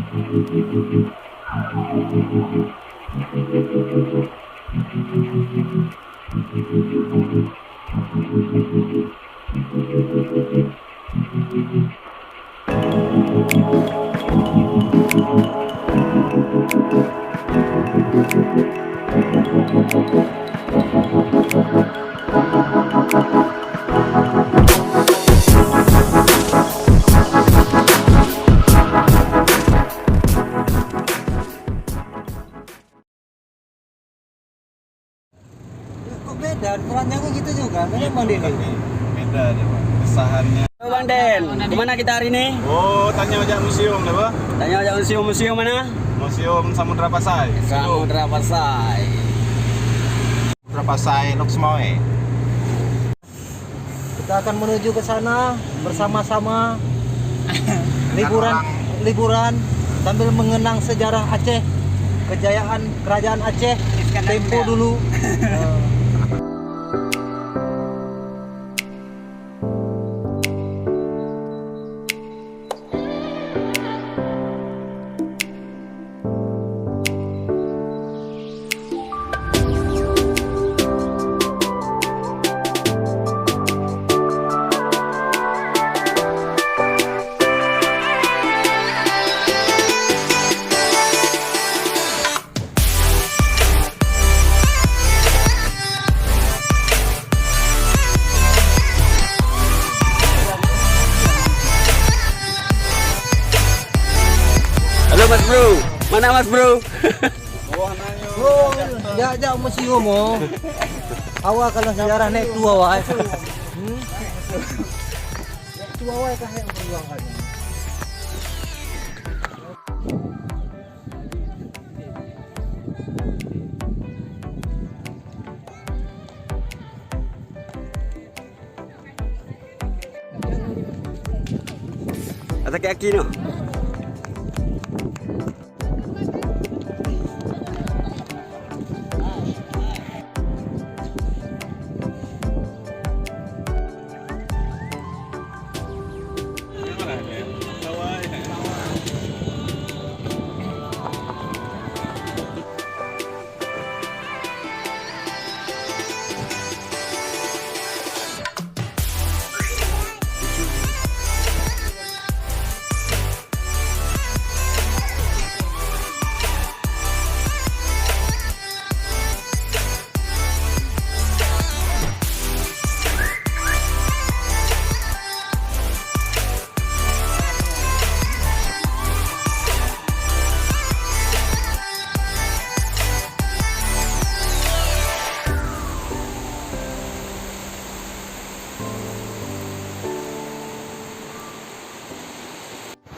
Kok beda? Ukurannya kok gitu juga? Beda Bang Den? Beda deh, Pak. Kesahannya. Halo Bang Den, kemana kita hari ini? Oh, tanya aja museum deh, Pak. Tanya aja museum mana? Museum Samudra Pasai. Samudra Pasai. Samudra Pasai, Loksmawe. Kita akan menuju ke sana bersama-sama Orang. liburan sambil mengenang sejarah Aceh, kejayaan kerajaan Aceh tempo dulu. Halo Mas Bro, mana Mas Bro? Oh, diajak museum oh. Awak kalau sejarah naik tua wae. Naik tua wae kah yang perjuangkan. Atas kaki no.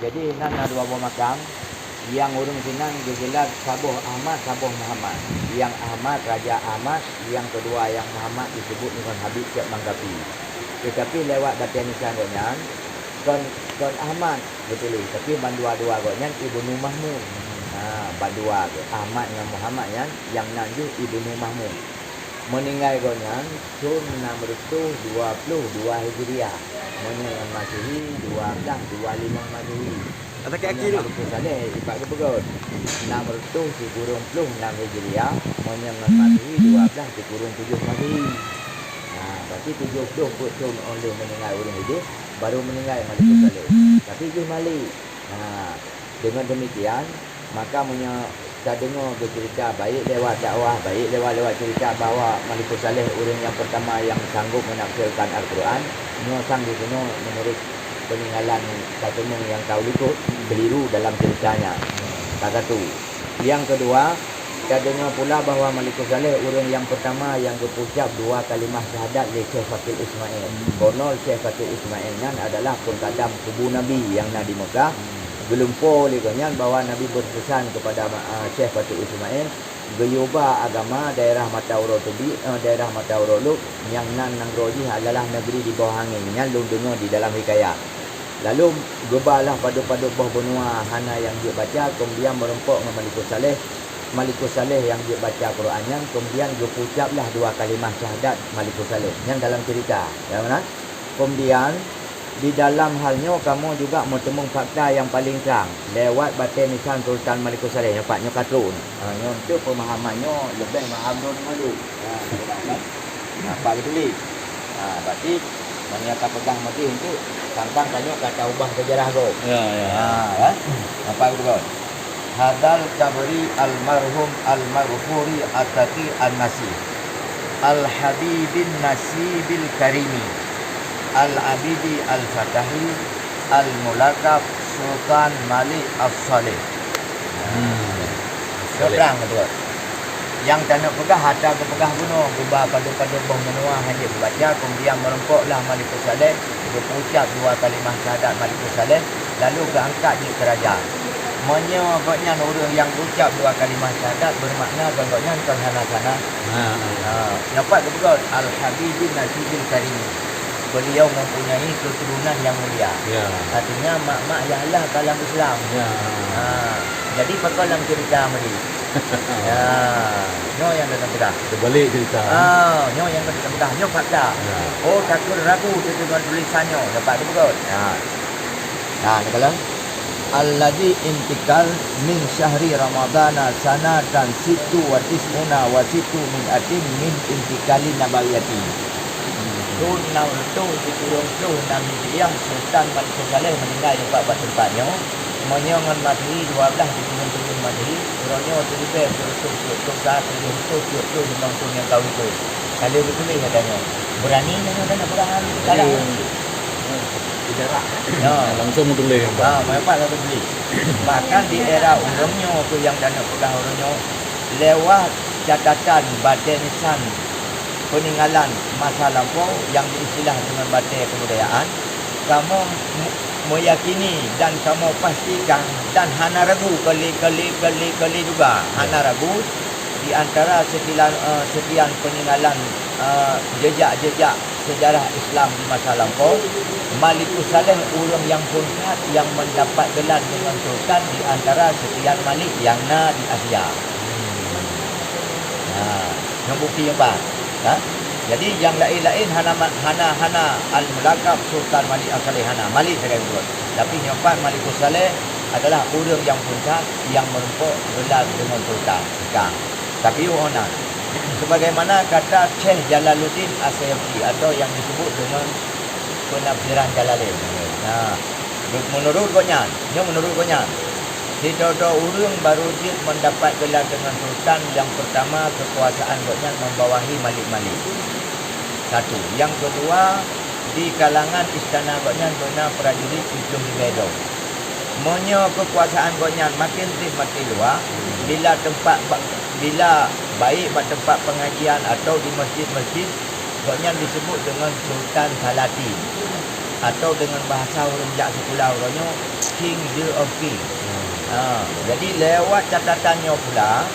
Jadi nan ada dua buah makam yang urung sinan gegelar Saboh Ahmad, Saboh Muhammad. Yang Ahmad Raja Ahmad, yang kedua yang Muhammad disebut dengan Habib Syed Manggapi. Tetapi lewat batian nisan gonyan Kon Ahmad betul tapi bandua-dua gonyan Ibnu Mahmud. Bandua Ahmad dengan Muhammad yang nanju Ibnu Mahmud. Meninggal gonyan tahun 622 Hijriah. Meninggal Masehi 1225 Masehi. Atas kaki no. Saleh ipak ke pegot 696 Hijriah. Meninggal Masehi 12 Masehi. Berarti 70 tahun oleh meninggal orang hidup baru meninggal Malikul Saleh. Tapi itu Malik. Dengan demikian maka kita dengar bercerita baik lewat dakwah, baik lewat cerita bahawa Malikul Saleh orang yang pertama yang sanggup menafsirkan Al-Quran. Nyosang di sini menurut peninggalan Katemu yang tahu likut keliru dalam ceritanya. Satu. Yang kedua, kita dengar pula bahawa Malikul Saleh orang yang pertama yang berucap dua kalimah syahadat oleh Syekh Fatul Ismail. Konol Syekh Fatul Ismail adalah pengkadam kubu Nabi yang ada di Mekah. Gelumpur olehnya bahawa Nabi berpesan kepada Syekh Fatul Ismail geyubah agama daerah Matauro Tubi, daerah Matauro Luk yang nan roji adalah negeri di bawah angin yang lu dengar di dalam hikayat. Lalu gebalah padu-padu bawah benua hana yang dia baca, kemudian merempuk dengan Malikul Saleh yang dia baca Qurannya, kemudian dia ucaplah dua kalimah syahadat Malikul Saleh yang dalam cerita. Ya mana? Kemudian di dalam halnya kamu juga bertemu fakta yang paling terang lewat batin nisan Sultan Malik Saleh napaknya katun. Nyo tu pemahamannya lebih faham dulu. Apa betul ni? Berarti menyata pegang mati untuk tantang tanya kata ubah sejarah go. Ya. Apa betul? Hadal kabri almarhum almaghfuri atati an-nasih al-habibin nasibil karimi al-abidi al-fatahi al-mulakab Sultan Malik As-Saleh. Terang betul. Yang tanah pegah hata ke pegah gunung ubah pada bong menua hanya baca kemudian merempoklah Malik As-Saleh berucap 2 kalimah syahadat Malik As-Saleh lalu keangkat di kerajaan. Menyebabnya orang yang ucap 2 kalimah syahadat bermakna gagaknya ke sana-sana. Dapat betul al-habibin nasibil karimi. Beliau mempunyai keturunan yang mulia. Artinya mak-mak yang lah kalam Islam. Jadi perkalam cerita mari. Nyo yang datang bedah. Terbalik cerita. Nyo yang datang bedah. Nyo fakta. Oh, takut ragu dengan tulisannya. Dapat betul. Ni kalau alladhi intikal min syahri ramadana sanatan situ wa tis'una wa situ min atin min intikali nabawiyati. Tahun 676 Hijriah Sultan Malik Saleh meninggal di tempatnya. Menyongan Masehi 12 di bulan Masehi. Orangnya waktu itu betul saat itu memang tahun yang tahu itu. Kalau betul katanya. Berani jangan berani kalah. Langsung tulis. Mereka lalu beli. Bahkan di era urangnya tu yang dana pegang urangnya lewat catatan badan nisan peninggalan masa lampau yang diistilah dengan badan kebudayaan, kamu meyakini dan kamu pastikan dan hana ragu kali juga hana ragu di antara sekian peninggalan jejak-jejak sejarah Islam di masa lampau. Malik Saleh orang yang puncak yang mendapat gelar dengan sultan di antara sekian Malik yang di Asia. Yang bukti yang bah. Jadi yang lain-lain hana al-mulakab Sultan Malik As-Saleh hana Malik saya kata. Tapi yang empat Malik Saleh adalah orang yang puncak yang merempok gelar dengan sultan. Tapi orang sebagaimana kata Syekh Jalaluddin As-Sayuti atau yang disebut dengan penafsiran Jalalain. Menurut Gonyan, tidak ada orang baru dia mendapat gelar dengan sultan. Yang pertama kekuasaan Gonyan membawahi Malik-Malik. Satu. Yang kedua di kalangan istana Gonyan benar prajurit itu di Bedo. Monya kekuasaan Gonyan makin luas bila baik pada tempat pengajian atau di masjid-masjid Gonyan disebut dengan Sultan Salatin atau dengan bahasa orang jak sekolah orangnya King of King. Jadi lewat catatannya pula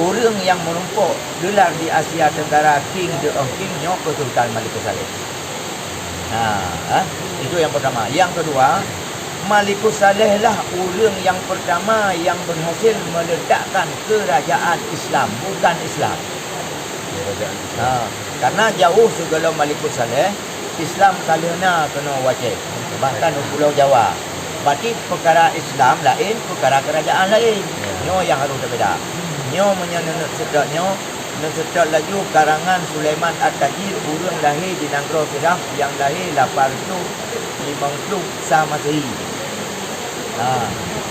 orang yang menumpuk gelar di Asia Tenggara King of King nya Sultan Malik Saleh. Itu yang pertama. Yang kedua, Malik Saleh lah orang yang pertama yang berhasil meledakkan kerajaan Islam, bukan Islam. Karena jauh segala Malik Saleh Islam kalena kena wajib. Bahkan di Pulau Jawa. Berarti perkara Islam lain, perkara kerajaan lain. Nyo yang harus berbeza. Nyo menyenut sedaknya Mensetak laju karangan Sulaiman At-Tajir urang lahir di Nanggro Firaf yang lahir 850 Masehi.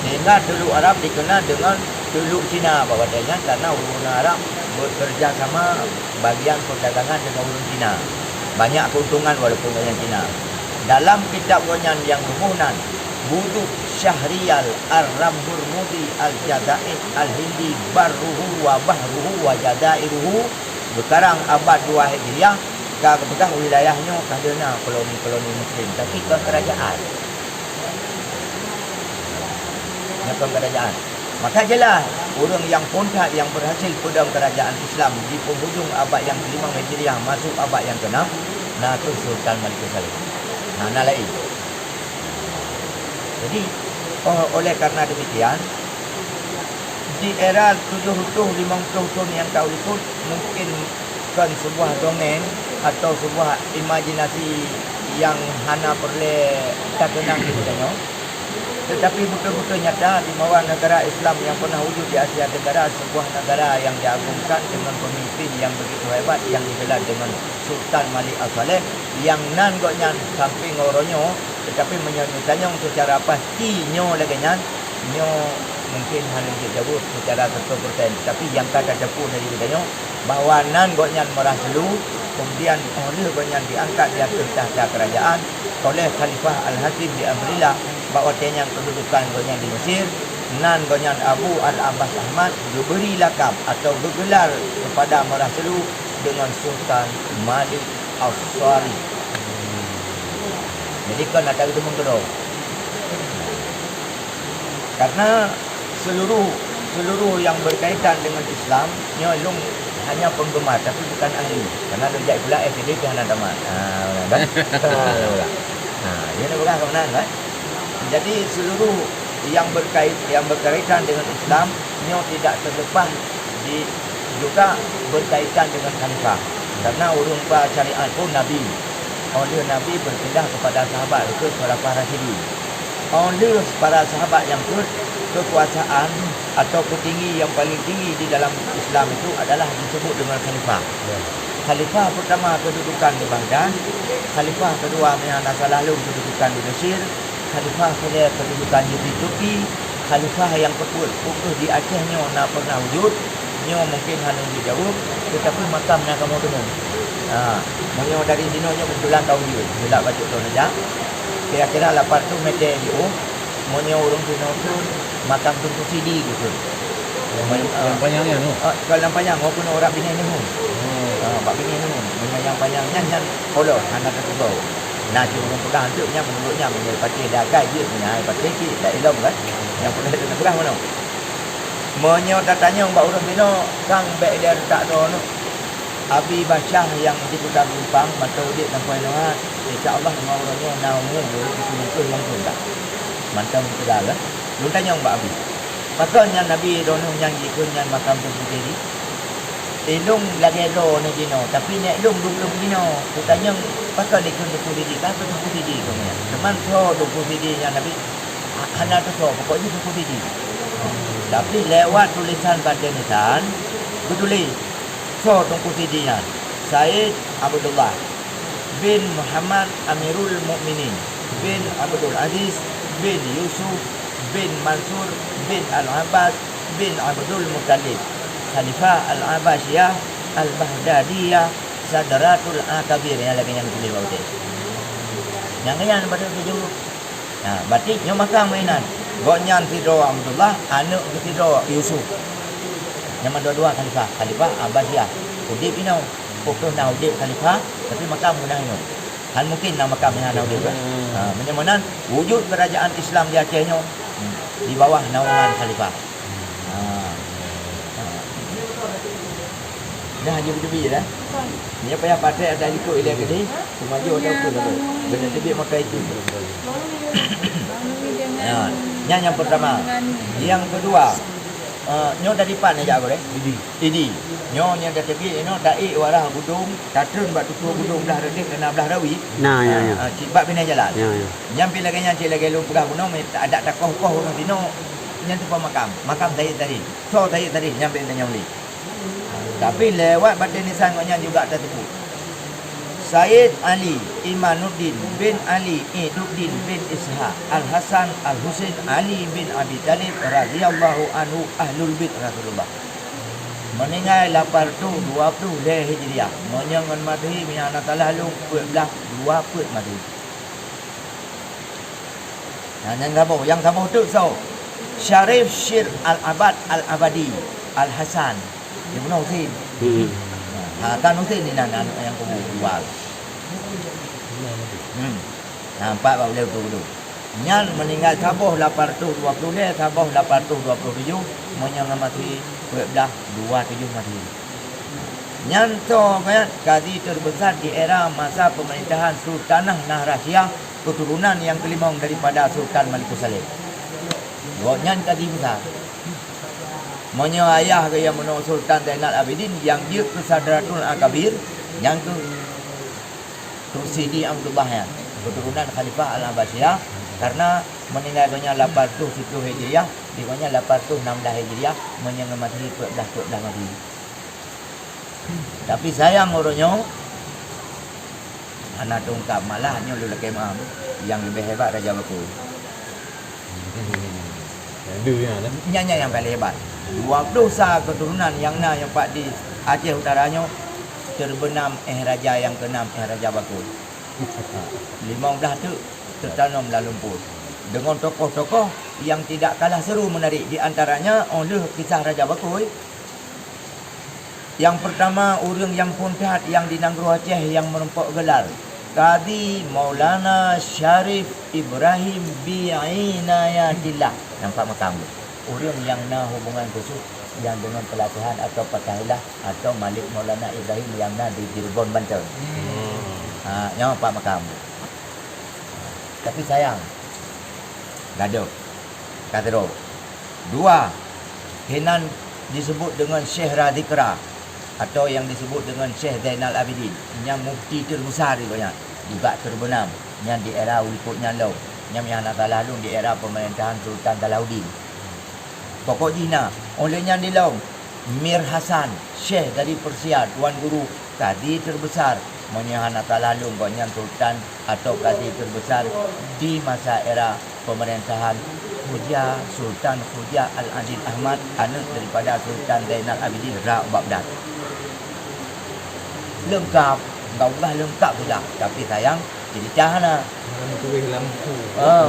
Sehingga Teluk Arab dikenal dengan Teluk Cina bawadanya karena orang Arab bekerja sama bagian perdagangan dengan orang Cina. Banyak keuntungan walaupun dengan Cina. Dalam kitab Gonyan yang rumunan Buduk Syahrial Ar-Ramhurmudi Al-Jadaid Al-Hindi Barruhu wa Bahruhu wa Jadairuhu berkarang abad 2 Hijriah kebetulan wilayahnya kadana koloni-koloni Muslim tapi ke kerajaan. Kerajaan. Maka jelas orang yang puncak yang berhasil pedang kerajaan Islam di penghujung abad yang ke-5 Hijriah masuk abad yang ke-6 itu Sultan Malik Saleh. Lain. Jadi oleh karena demikian di era 70-50 tahun yang tahu itu mungkin kan sebuah dongeng atau sebuah imajinasi yang hana perle tak kenang di bidangnya. Tetapi betul-betul nyata di bawah negara Islam yang pernah wujud di Asia Tenggara, sebuah negara yang diagungkan dengan pemimpin yang begitu hebat yang digelar dengan Sultan Malik Al-Saleh yang nan goknya samping oronyo, tetapi menyanyutanya secara pasti nyo lagi nyo mungkin hanya jauh secara 100%, tapi yang kata cepu dari bidangnya bahawa nan goknya meraslu kemudian oleh goknya diangkat di atas tahta kerajaan oleh Khalifah Al-Hakim di Amrillah bahawa yang kedudukan goknya di Mesir nan goknya Abu Al-Abbas Ahmad diberi lakab atau bergelar kepada meraslu dengan Sultan Malik Al-Sari. Jadi kan ada itu menggerong. Karena seluruh yang berkaitan dengan Islam nyolong hanya penggemar tapi bukan ahli. Karena dia pula FD ke hana tamat. Kan? Dia nak bukan kebenaran kan? Jadi seluruh yang berkaitan dengan Islam nyo tidak terlepas juga berkaitan dengan khalifah. Karena urung syariat pun Nabi. Oleh Nabi berpindah kepada sahabat itu para Rasyidin. Oleh para sahabat yang kekuasaan atau petinggi yang paling tinggi di dalam Islam itu adalah disebut dengan khalifah. Khalifah pertama kedudukan di Baghdad, khalifah kedua masa lalu kedudukan di Mesir, khalifah kedua kedudukan di Turki, khalifah yang pukul di Aceh nyo na pernah wujud, nyo mungkin hanya di jauh, tetapi makamnya kamu dengar. Menyo dari sini nyo kebetulan tahu dia, tidak baca tu saja. Kira-kira 800 meter itu, menyo urung sini tu makam Tunku Sidi gitu. Yang panjangnya tu. Kalau yang panjang, aku nak orang bini ni pun. Pak bini ni pun. Yang panjangnya yang polo, anak ketua. Nah, cuma pegang tu, menurutnya menjadi parti dagai je, menjadi parti ki, tak elok kan? Yang pernah tu nak pegang mana? Menyo tanya mbak urang bino, kang baik dia tak dono. Abi Bashah yang di Kota Kupang, mata dia sampai lewat. InsyaAllah mau orangnya namu itu yang tunda. Mantap sudah kan? Lu tanya mbak Abi. Makanya Nabi dono yang ikutnya makam tu sendiri. Ilung lagi do ni dino, tapi nek lung dulu dino. Lu tanya pakal ikut tu sendiri, tak tu sendiri tu ni. Teman so tu sendiri yang Nabi hana tu so, pokoknya tu sendiri. Tapi lewat tulisan pada nisan, betulis. So tungku sidinya Said Abdullah bin Muhammad Amirul Mukminin bin Abdul Aziz bin Yusuf bin Mansur bin Al-Abbas bin Abdul Muttalib Khalifah Al-Abbasiyah Al-Baghdadiyah Sadratul Akabir yang lagi yang tulis bawah yang yang pada tujuh. Nah, berarti yang makam mainan Gonyan Tidro Abdullah anak Tidro Yusuf. Yang dua-dua khalifah Abbasiyah. Udip ini pokok na udip khalifah tapi makam menang ini. Hal mungkin nama makam menang udip. Menyamanan wujud kerajaan Islam di Aceh nya di bawah naungan khalifah. Dah haji betul je dah. Ni apa yang pakai ada ikut dia gede, cuma dia ada tu dah. Benda tebik makai itu. Yang pertama. Yang kedua, nyo dari pan aja boleh. Idi. Nyo nya dari tepi no dai warah gudung, tatun batu gudung belah redek kena belah rawi. Nah, ya. Cibak bina jalan. Ya. Nyampi lagi nya cik lagi lu pegah buno ada takoh-koh urang dino. Nya tu makam. Makam tadi. So tadi nyampi tanya uli. Tapi lewat badan nisan nya juga tertipu. Said Ali Imanuddin bin Ali Iduddin bin Ishaq Al-Hasan Al-Husain Ali bin Abi Talib radhiyallahu anhu ahlul bait Rasulullah. Meninggal 820 Hijriah. Menyangan mati minyak nakalah lu belah 2 mati. Yang kamu tu so Syarif Syir Al-Abad Al-Abadi Al-Hasan Ibn Husain. Kan Husain ni anak yang kamu buat. Nampak bahawa beliau tu. Nyan meninggal tabuh 820 dia, tabuh 827, menyang mati belah 27 mati. Nyan tu kan kadi terbesar di era masa pemerintahan Sultanah Nahrasyah, keturunan yang kelima daripada Sultan Malik Saleh. Nyan kadi besar. Menyo ayah gaya menurut Sultan Zainal Abidin yang dia ke Sadratul Akabir, yang tu Sidi Abdullah ya. keturunan Khalifah Al-Abbasiyah, karena meninggalnya 810 Hijriah, dimana 816 Hijriah menyengamati 14 mati. Tapi sayang orangnya, anak tungkap malahnya lula kemam yang lebih hebat Raja Bakul. Nyanyi yang paling hebat. 20 keturunan yang Pak di Aceh Utaranya terbenam Raja yang ke-6 Raja Bakul. 15 tu tertanam dalam lumpur. Dengan tokoh-tokoh yang tidak kalah seru menarik, di antaranya oleh kisah Raja Bakul. Yang pertama, orang yang puntat yang di Nanggro Aceh yang merempok gelar Qadi Maulana Syarif Ibrahim Bi'inayatillah. Nampak makam. Orang yang na hubungan khusus yang dengan pelatihan atau Fatahillah atau Malik Maulana Ibrahim yang na di Cirebon, Banten. Yang nampak makam. Tapi sayang, gaduh, katero. 2, Henan disebut dengan Syekh Radikra atau yang disebut dengan Syekh Zainal Abidin, yang mufti terbesar juga terbenam yang di era Ulikutnya Law, yang nak lalu di era pemerintahan Sultan Talaudin. Pokok Jina olehnya di Law, Mir Hasan, Syekh dari Persia, Tuan Guru, kadi terbesar menyahanata lalu banyak sultan atau kadi terbesar di masa era pemerintahan Khujah, Sultan Khujah Al-Adil Ahmad, anak daripada Sultan Zainal Abidin Ra' Baghdad. Lengkap, gaulah lengkap sudah. Tapi sayang, jadi cahana.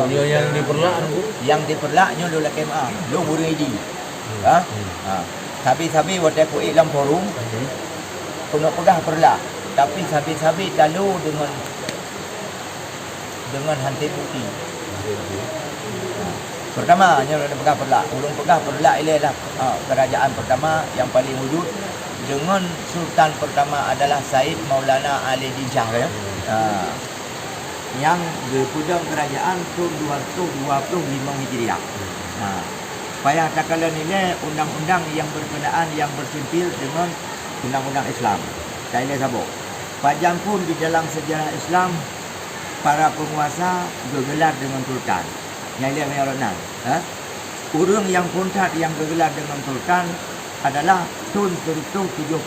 Dia yang diperlak tu. Yang diperlaknya lu lah kemah, lu muridi. Sabi-sabi waktu aku iklam forum, kena pegah perlak. Tapi sabi-sabi lalu dengan hanti putih. Pertama, yang ada pegah perlak. Ulung pegah perlak ialah kerajaan pertama yang paling wujud. Dengan Sultan pertama adalah Said Maulana Ali Din Shah yang berpudang kerajaan tahun 225 Hijriah. Payah tak kala nilai undang-undang yang berkenaan yang bersimpil dengan undang-undang Islam. Saya sabuk. Panjang pun di dalam sejarah Islam, para penguasa bergelar dengan sultan. Yang dia menyoronan. Orang yang puntat yang bergelar dengan sultan adalah tahun 70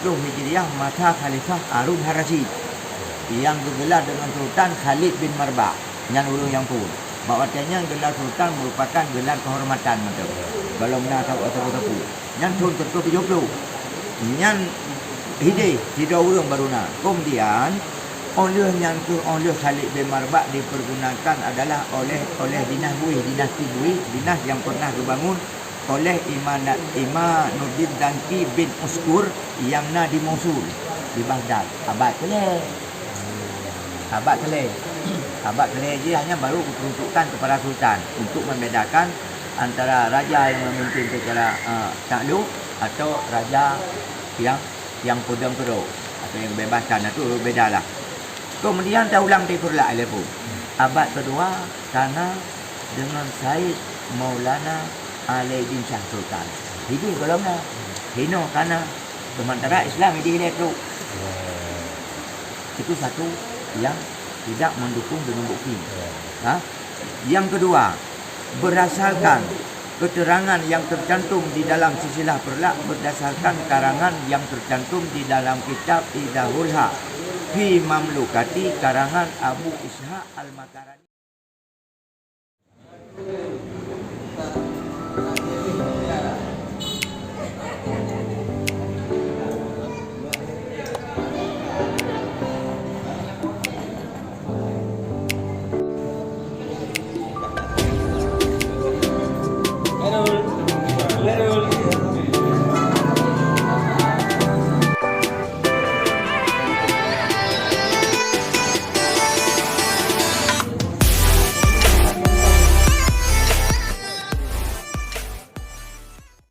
Hijriah masa Khalifah Harun Ar-Rasyid yang bergelar dengan Sultan Khalid bin Marbah. Yang orang yang pun bahwasanya gelar sultan merupakan gelar kehormatan macam. Kalau nak tahu apa-apa. Yang tahun 70 yang hidai tidak orang baruna. Kemudian oleh Khalid bin Marbah dipergunakan adalah oleh dinasti Buih, dinas yang pernah dibangun oleh Imanuddin Danki bin Uskur yang na di Mosul, di Baghdad. Abad Keleh dia hanya baru diperuntukkan kepada sultan untuk membedakan antara raja yang memimpin secara takluk atau raja yang pedang teruk atau yang bebaskan, itu bedalah. Kemudian terulang diperlak pun. Abad kedua karena dengan Said Maulana Ali Din Shah Sultan. Jadi kalau nak hino karena sementara Islam ini tu. Itu satu yang tidak mendukung dengan bukti. Yang kedua, berdasarkan keterangan yang tercantum di dalam silsilah perlak berdasarkan karangan yang tercantum di dalam kitab Idahul Haq fi Mamlukati karangan Abu Ishaq Al-Makarani.